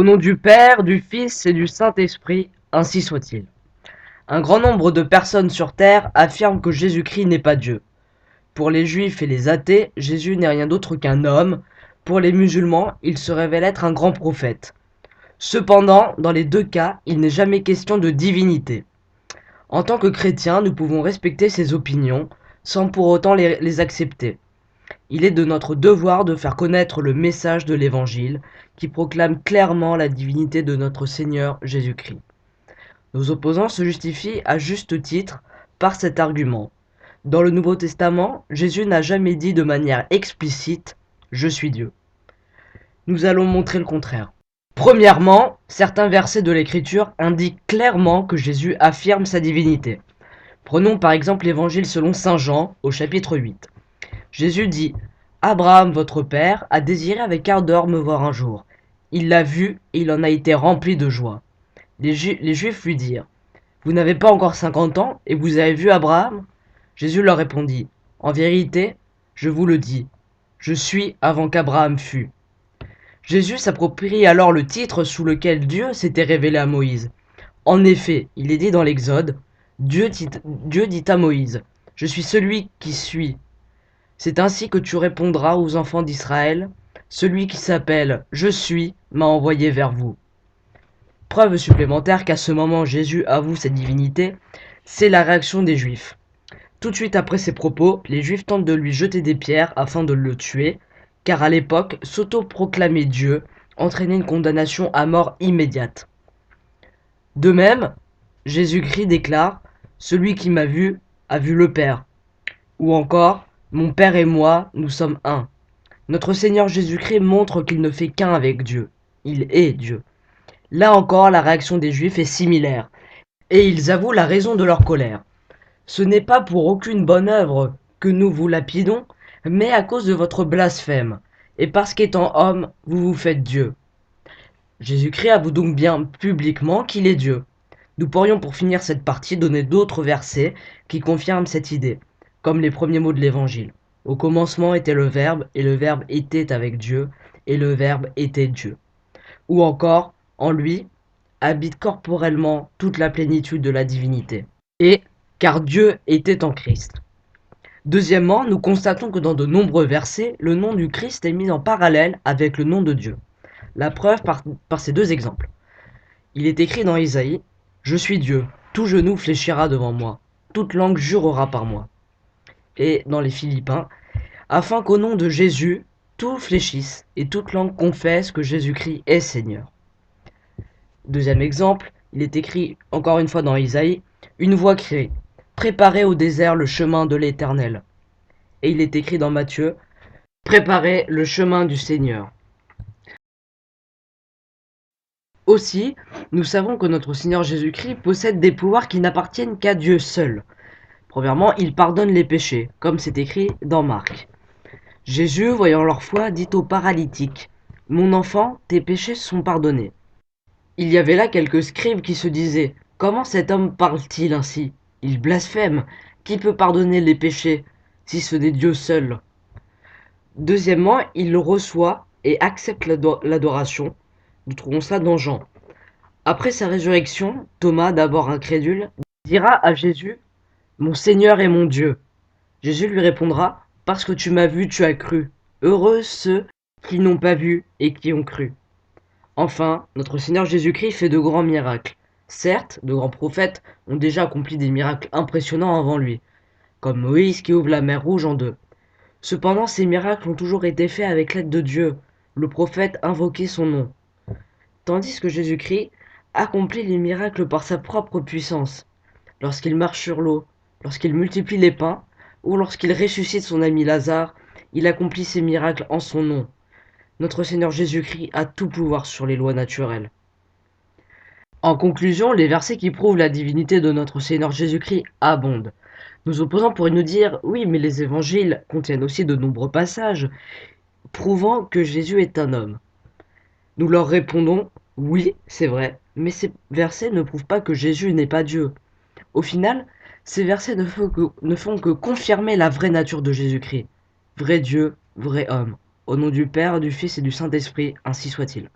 Au nom du Père, du Fils et du Saint-Esprit, ainsi soit-il. Un grand nombre de personnes sur terre affirment que Jésus-Christ n'est pas Dieu. Pour les juifs et les athées, Jésus n'est rien d'autre qu'un homme. Pour les musulmans, il se révèle être un grand prophète. Cependant, dans les deux cas, il n'est jamais question de divinité. En tant que chrétiens, nous pouvons respecter ces opinions sans pour autant les accepter. Il est de notre devoir de faire connaître le message de l'Évangile qui proclame clairement la divinité de notre Seigneur Jésus-Christ. Nos opposants se justifient à juste titre par cet argument. Dans le Nouveau Testament, Jésus n'a jamais dit de manière explicite « Je suis Dieu ». Nous allons montrer le contraire. Premièrement, certains versets de l'Écriture indiquent clairement que Jésus affirme sa divinité. Prenons par exemple l'Évangile selon saint Jean au chapitre 8. Jésus dit « Abraham, votre père, a désiré avec ardeur me voir un jour. Il l'a vu et il en a été rempli de joie. » Les Juifs lui dirent « Vous n'avez pas encore 50 ans et vous avez vu Abraham ?» Jésus leur répondit « En vérité, je vous le dis, je suis avant qu'Abraham fût. » Jésus s'approprie alors le titre sous lequel Dieu s'était révélé à Moïse. En effet, il est dit dans l'Exode, Dieu dit à Moïse, « Je suis celui qui suis. » C'est ainsi que tu répondras aux enfants d'Israël, celui qui s'appelle « Je suis » m'a envoyé vers vous. Preuve supplémentaire qu'à ce moment Jésus avoue sa divinité, c'est la réaction des Juifs. Tout de suite après ces propos, les Juifs tentent de lui jeter des pierres afin de le tuer, car à l'époque, s'auto-proclamer Dieu entraînait une condamnation à mort immédiate. De même, Jésus-Christ déclare « Celui qui m'a vu a vu le Père » ou encore « Mon Père et moi, nous sommes un ». Notre Seigneur Jésus-Christ montre qu'il ne fait qu'un avec Dieu. Il est Dieu. Là encore, la réaction des Juifs est similaire, et ils avouent la raison de leur colère. Ce n'est pas pour aucune bonne œuvre que nous vous lapidons, mais à cause de votre blasphème, et parce qu'étant homme, vous vous faites Dieu. Jésus-Christ avoue donc bien publiquement qu'il est Dieu. Nous pourrions pour finir cette partie donner d'autres versets qui confirment cette idée, comme les premiers mots de l'Évangile. Au commencement était le Verbe, et le Verbe était avec Dieu, et le Verbe était Dieu. Ou encore, en lui, habite corporellement toute la plénitude de la divinité. Et car Dieu était en Christ. Deuxièmement, nous constatons que dans de nombreux versets, le nom du Christ est mis en parallèle avec le nom de Dieu. La preuve par ces deux exemples. Il est écrit dans Isaïe « Je suis Dieu, tout genou fléchira devant moi, toute langue jurera par moi. » Et dans les Philippiens « Afin qu'au nom de Jésus, tout fléchisse et toute langue confesse que Jésus-Christ est Seigneur. » Deuxième exemple, il est écrit encore une fois dans Isaïe « Une voix crie, préparez au désert le chemin de l'Éternel. » Et il est écrit dans Matthieu « Préparez le chemin du Seigneur. » Aussi, nous savons que notre Seigneur Jésus-Christ possède des pouvoirs qui n'appartiennent qu'à Dieu seul. Premièrement, il pardonne les péchés, comme c'est écrit dans Marc. Jésus, voyant leur foi, dit au paralytique « Mon enfant, tes péchés sont pardonnés. » Il y avait là quelques scribes qui se disaient « Comment cet homme parle-t-il ainsi? Il blasphème. Qui peut pardonner les péchés, si ce n'est Dieu seul ?» Deuxièmement, il le reçoit et accepte l'adoration. Nous trouvons cela dans Jean. Après sa résurrection, Thomas, d'abord incrédule, dira à Jésus « Mon Seigneur et mon Dieu ». Jésus lui répondra « Parce que tu m'as vu, tu as cru. Heureux ceux qui n'ont pas vu et qui ont cru. » Enfin, notre Seigneur Jésus-Christ fait de grands miracles. Certes, de grands prophètes ont déjà accompli des miracles impressionnants avant lui, comme Moïse qui ouvre la mer Rouge en deux. Cependant, ces miracles ont toujours été faits avec l'aide de Dieu. Le prophète invoquait son nom. Tandis que Jésus-Christ accomplit les miracles par sa propre puissance. Lorsqu'il marche sur l'eau, lorsqu'il multiplie les pains, ou lorsqu'il ressuscite son ami Lazare, il accomplit ces miracles en son nom. Notre Seigneur Jésus-Christ a tout pouvoir sur les lois naturelles. En conclusion, les versets qui prouvent la divinité de notre Seigneur Jésus-Christ abondent. Nos opposants pourraient nous dire « Oui, mais les évangiles contiennent aussi de nombreux passages prouvant que Jésus est un homme. » Nous leur répondons « Oui, c'est vrai, mais ces versets ne prouvent pas que Jésus n'est pas Dieu. » Au final, ces versets ne font que confirmer la vraie nature de Jésus-Christ. Vrai Dieu, vrai homme. Au nom du Père, du Fils et du Saint-Esprit, ainsi soit-il.